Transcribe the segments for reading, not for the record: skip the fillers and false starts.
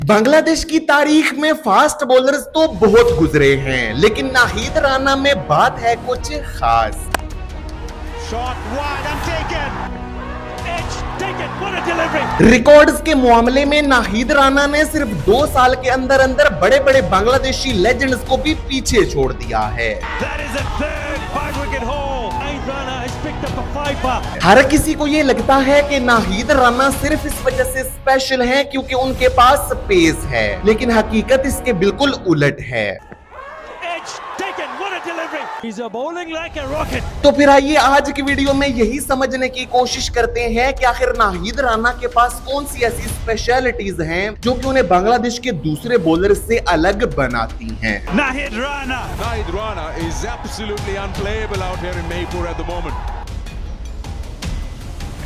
बांग्लादेश की तारीख में फास्ट बॉलर्स तो बहुत गुजरे हैं, लेकिन नाहिद राना में बात है कुछ खास। रिकॉर्ड्स के मामले में नाहिद राना ने सिर्फ 2 साल के अंदर अंदर बड़े बड़े बांग्लादेशी लेजेंड्स को भी पीछे छोड़ दिया है। हर किसी को ये लगता है कि नाहिद राना सिर्फ इस वजह से स्पेशल हैं क्योंकि उनके पास पेस है, लेकिन हकीकत इसके बिल्कुल उलट है। तो फिर आइए आज की वीडियो में यही समझने की कोशिश करते हैं कि आखिर नाहिद राना के पास कौन सी ऐसी स्पेशलिटीज हैं जो कि उन्हें बांग्लादेश के दूसरे बॉलर से अलग बनाती हैं। Nahid Rana is absolutely unplayable out here in Maypur at the moment.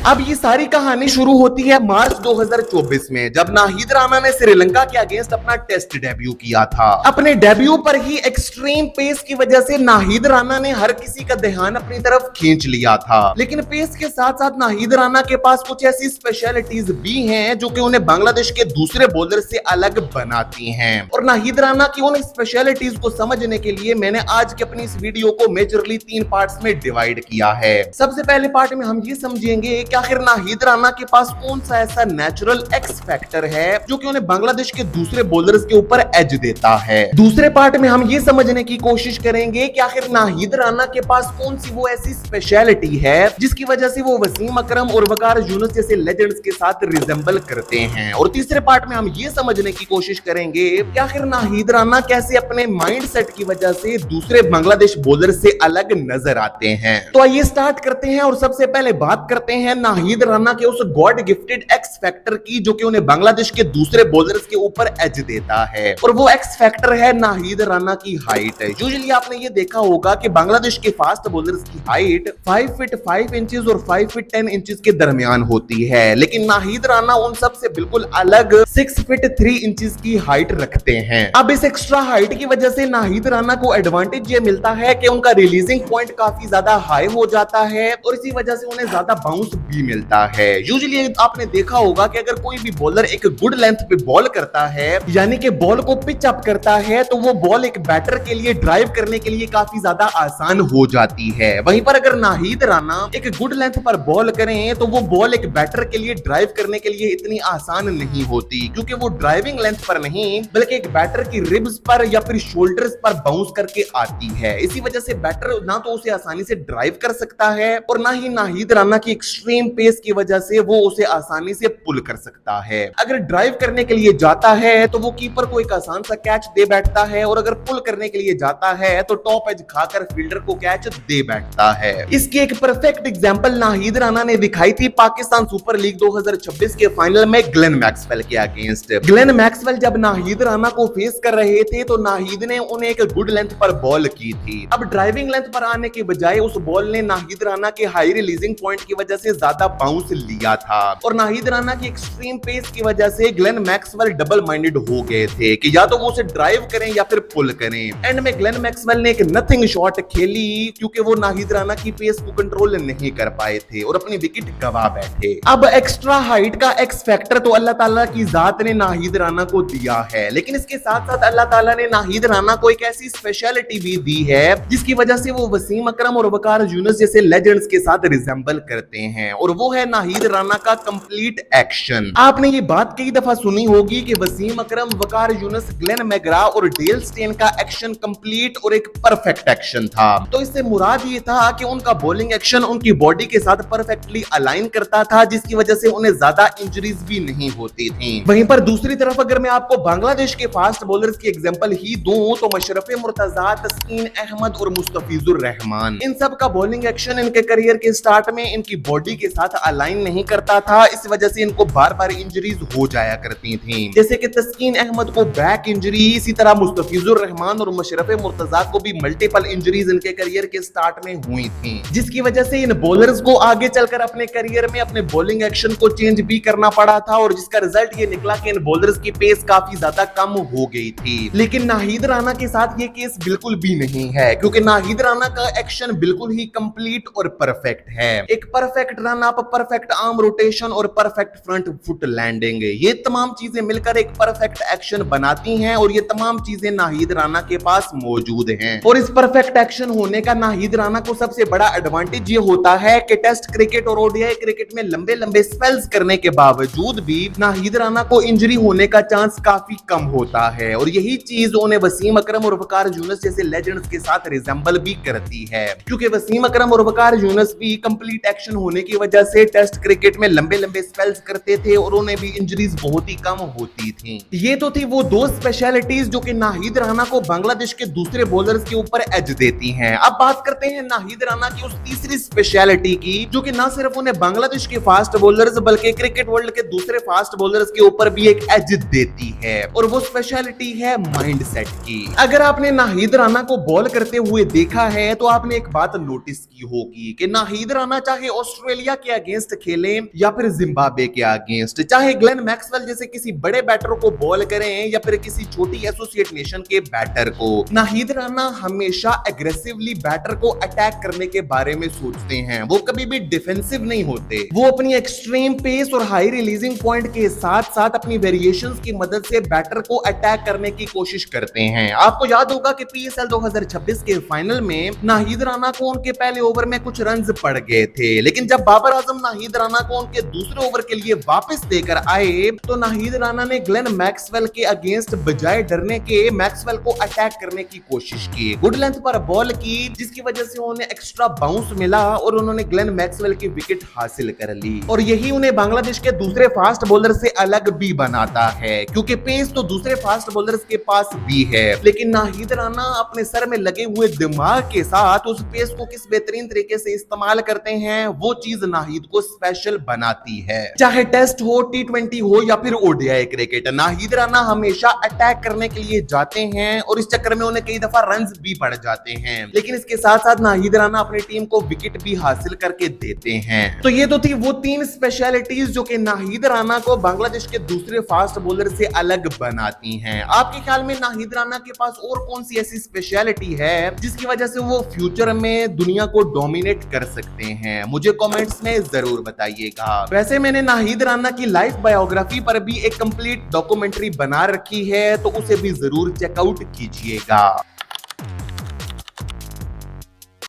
अब ये सारी कहानी शुरू होती है मार्च 2024 में, जब नाहिद राना ने श्रीलंका के अगेंस्ट अपना टेस्ट डेब्यू किया था। अपने डेब्यू पर ही एक्सट्रीम पेस की वजह से नाहिद राना ने हर किसी का ध्यान अपनी तरफ खींच लिया था, लेकिन पेस के साथ साथ नाहिद राना के पास कुछ ऐसी स्पेशलिटीज भी हैं जो कि उन्हें बांग्लादेश के दूसरे बॉलर से अलग बनाती हैं। और नाहिद राना की उन स्पेशलिटीज को समझने के लिए मैंने आज की अपनी इस वीडियो को मेजरली 3 पार्ट्स में डिवाइड किया है। सबसे पहले पार्ट में हम ये समझेंगे आखिर नाहिद राना के पास कौन सा ऐसा नेचुरल एक्स फैक्टर है जो कि उन्हें बांग्लादेश के दूसरे बॉलर्स के ऊपर एज देता है। दूसरे पार्ट में हम ये समझने की कोशिश करेंगे कि आखिर नाहिद राना के पास कौन सी वो ऐसी स्पेशलिटी है जिसकी वजह से वो वसीम अकरम और वकार यूनुस जैसे लेजेंड्स के साथ रिजेंबल करते हैं। और तीसरे पार्ट में हम ये समझने की कोशिश करेंगे कि आखिर नाहिद राना कैसे अपने माइंडसेट की वजह से दूसरे बांग्लादेश बॉलर से अलग नजर आते हैं। तो आइए स्टार्ट करते हैं और सबसे पहले बात करते हैं नाहिद राना के उस गॉड गिफ्टेड एक्स फैक्टर की जो कि उन्हें बांग्लादेश के दूसरे बॉलर्स के ऊपर एज देता है। और वो एक्स फैक्टर है नाहिद राना की हाइट। यूजुअली आपने ये देखा होगा कि बांग्लादेश के फास्ट बॉलर्स की हाइट 5 फीट 5 इंचेस और 5 फीट 10 इंचेस के दरमियान होती है, लेकिन नाहिद राना उन सब से बिल्कुल अलग 6 फीट 3 इंचेस की हाइट रखते हैं। अब इस एक्स्ट्रा हाइट की वजह से नाहिद राना को एडवांटेज ये मिलता है कि उनका रिलीजिंग पॉइंट काफी ज्यादा हाई हो जाता है और इसी वजह से उन्हें ज्यादा बाउंस भी मिलता है। यूजुअली आपने देखा होगा कि अगर कोई भी बॉलर एक गुड लेंथ पे बॉल करता है, यानी कि बॉल को पिच अप करता है, तो वो बॉल एक बैटर के लिए ड्राइव करने के लिए काफी ज्यादा आसान हो जाती है। वहीं पर अगर नाहिद राना एक गुड लेंथ पर बॉल करें तो वो बॉल एक बैटर के लिए ड्राइव करने के लिए इतनी आसान नहीं होती, क्योंकि वो ड्राइविंग लेंथ पर नहीं बल्कि एक बैटर की रिब्स पर या फिर शोल्डर्स पर बाउंस करके आती है। इसी वजह से बैटर ना तो उसे आसानी से ड्राइव कर सकता है और ना ही नाहिद राना की एक्सट्रीम पेस की वजह से वो उसे आसानी से पुल कर सकता है। अगर ड्राइव करने के लिए जाता है तो वो कीपर को एक आसान सा कैच दे बैठता है, और अगर पुल करने के लिए जाता है तो टॉप एज खाकर फील्डर को कैच दे बैठता है। इसकी एक परफेक्ट एग्जांपल नाहिद राना ने दिखाई थी पाकिस्तान सुपर लीग 2026 के फाइनल में ग्लेन मैक्सवेल के अगेंस्ट। ग्लेन मैक्सवेल जब नाहिद राना को फेस कर रहे थे तो नाहिद ने उन्हें एक गुड लेंथ पर बॉल की थी। अब ड्राइविंग लेंथ पर आने के बजाय उस बॉल ने नाहिद राना के हाई रिलीजिंग पॉइंट की वजह से ज्यादा बाउंस लिया था, और नाहिद राना की एक्सट्रीम पेस की वजह से ग्लेन मैक्सवेल डबल माइंडेड हो गए थे कि या तो वो उसे ड्राइव करें या फिर पुल करें। एंड में ग्लेन मैक्सवेल ने एक नथिंग शॉट खेली क्योंकि वो नाहिद राना की पेस को कंट्रोल नहीं कर पाए थे और अपनी विकेट गवा बैठे। अब एक्स्ट्रा हाइट का एक्स फैक्टर तो अल्लाह ताला की जात ने नाहिद राना को दिया है, लेकिन इसके साथ साथ अल्लाह ताला ने नाहिद राना को एक ऐसी स्पेशलिटी भी दी है जिसकी वजह से वो वसीम अकरम और वकार यूनुस जैसे लेजेंड्स के साथ रिजेंबल करते हैं, और वो है नाहिद राना का कंप्लीट एक्शन। आपने ये बात कई दफा सुनी होगी कि वसीम अकरम, वकार यूनुस, ग्लेन मैग्रा और डेल स्टेन का एक्शन कंप्लीट और एक परफेक्ट एक्शन था। तो इससे मुराद ये था कि उनका बॉलिंग एक्शन उनकी बॉडी के साथ परफेक्टली अलाइन करता था, जिसकी वजह से उन्हें ज्यादा इंजरीज भी नहीं होती थी। वहीं पर दूसरी तरफ अगर मैं आपको बांग्लादेश के फास्ट बॉलर्स की एग्जांपल ही दूं तो मशरफे मुर्तजा, तस्कीन अहमद और मुस्तफिजुर रहमान, इन सब का बॉलिंग एक्शन इनके करियर के स्टार्ट में इनकी बॉडी के साथ अलाइन नहीं करता था। इस वजह से इनको बार बार इंजरीज हो जाया करती थी, जैसे कि तस्कीन अहमद को बैक इंजरी, इसी तरह मुस्तफिजुर रहमान और मशरफे मुर्तजा को भी मल्टीपल इंजरीज इनके करियर के स्टार्ट में हुई थी, जिसकी वजह से इन बॉलर्स को आगे चलकर अपने करियर में अपने बॉलिंग एक्शन को चेंज भी करना पड़ा था, और जिसका रिजल्ट ये निकला कि इन बॉलर्स की पेस काफी ज्यादा कम हो गई थी। लेकिन नाहिद राना के साथ ये केस बिल्कुल भी नहीं है, क्योंकि नाहिद राना का एक्शन बिल्कुल ही कंप्लीट और परफेक्ट है। एक perfect run run up, perfect arm rotation और परफेक्ट फ्रंट फुट लैंडिंग, ये तमाम चीजें मिलकर एक परफेक्ट एक्शन बनाती हैं और ये तमाम चीजें नाहिद राणा के पास मौजूद हैं। और इस परफेक्ट एक्शन होने का नाहिद राणा को सबसे बड़ा एडवांटेज ये होता है कि टेस्ट क्रिकेट और ओडीआई क्रिकेट में लंबे लंबे स्पेल्स करने के बावजूद भी नाहिद राणा को इंजरी होने का चांस काफी कम होता है और यही चीज उन्हें वसीम अकरम और वकार यूनुस जैसे लेजेंड्स के साथ रिजेंबल भी करती है, क्योंकि वसीम अकरम और वकार यूनुस भी कंप्लीट एक्शन होने की वजह से टेस्ट क्रिकेट में लंबे लंबे स्पेल्स करते थे और उन्हें भी इंजरीज बहुत ही कम होती थी। ये तो थी वो दो स्पेशलिटीज जो कि नाहिद राणा को बांग्लादेश के दूसरे बॉलर्स के ऊपर एज देती हैं। अब बात करते हैं नाहिद राणा की उस तीसरी स्पेशलिटी की जो कि ना सिर्फ उन्हें बांग्लादेश के फास्ट बॉलर्स बल्कि क्रिकेट वर्ल्ड के दूसरे फास्ट बॉलर्स के ऊपर भी एक एज देती है, और वो स्पेशलिटी है माइंडसेट की। अगर आपने नाहिद राणा को बॉल करते हुए देखा है तो आपने एक बात नोटिस की होगी कि नाहिद राणा चाहे ऑस्ट्रेलिया के अगेंस्ट खेले या फिर जिम्बाब्वे के अगेंस्ट, चाहे ग्लेन मैक्सवेल जैसे किसी बड़े बैटर को बॉल करें या फिर किसी छोटी एसोसिएट नेशन के बैटर को, नाहिद राणा हमेशा एग्रेसिवली बैटर को अटैक करने के बारे में सोचते हैं। वो कभी भी डिफेंसिव नहीं होते, वो अपनी एक्सट्रीम पेस और हाई रिलीजिंग पॉइंट के साथ साथ अपनी वेरिएशंस की मदद से बैटर को अटैक करने की कोशिश करते हैं। आपको याद होगा कि पीएसएल 2026 के फाइनल में नाहिद राणा को उनके पहले ओवर में कुछ रन्स पड़ गए थे, लेकिन जब बाबर आजम नाहिद राणा को उनके दूसरे ओवर के लिए वापस देकर आए तो नाहिद राणा ने ग्लेन मैक्सवेल के अगेंस्ट बजाय डरने के मैक्सवेल को अटैक करने की कोशिश की, गुड लेंथ पर बॉल की, जिसकी वजह से उन्हें एक्स्ट्रा बाउंस मिला और उन्होंने ग्लेन मैक्सवेल की विकेट हासिल कर ली। और यही उन्हें बांग्लादेश के दूसरे फास्ट बॉलर से अलग भी बनाता है, क्योंकि पेस तो दूसरे फास्ट बॉलर्स के पास भी है, लेकिन नाहिद राणा अपने सर में लगे हुए दिमाग के साथ उस पेस को किस बेहतरीन तरीके से इस्तेमाल करते हैं, वो चीज नाहिद को स्पेशल बनाती है। चाहे टेस्ट हो, टी20 हो या फिर ओडीआई क्रिकेट, नाहिद राणा हमेशा अटैक करने के लिए जाते हैं और इस चक्कर में उन्हें कई दफा रन्स भी पड़ जाते हैं, लेकिन इसके साथ साथ नाहिद राणा अपनी टीम को विकेट भी हासिल करके देते हैं। तो ये तो थी वो तीन स्पेशलिटीज जो कि नाहिद राणा को बांग्लादेश के दूसरे फास्ट बॉलर से अलग बनाती हैं। आपके ख्याल में नाहिद राणा के पास और कौन सी ऐसी स्पेशलिटी है जिसकी वजह से वो फ्यूचर में दुनिया को डोमिनेट कर सकते हैं? मुझे कमेंट्स में जरूर बताइएगा। वैसे मैंने नाहिद राणा की लाइफ बायोग्राफी पर भी एक कंप्लीट डॉक्यूमेंट्री बना रखी है, तो उसे भी जरूर चेकआउट कीजिएगा।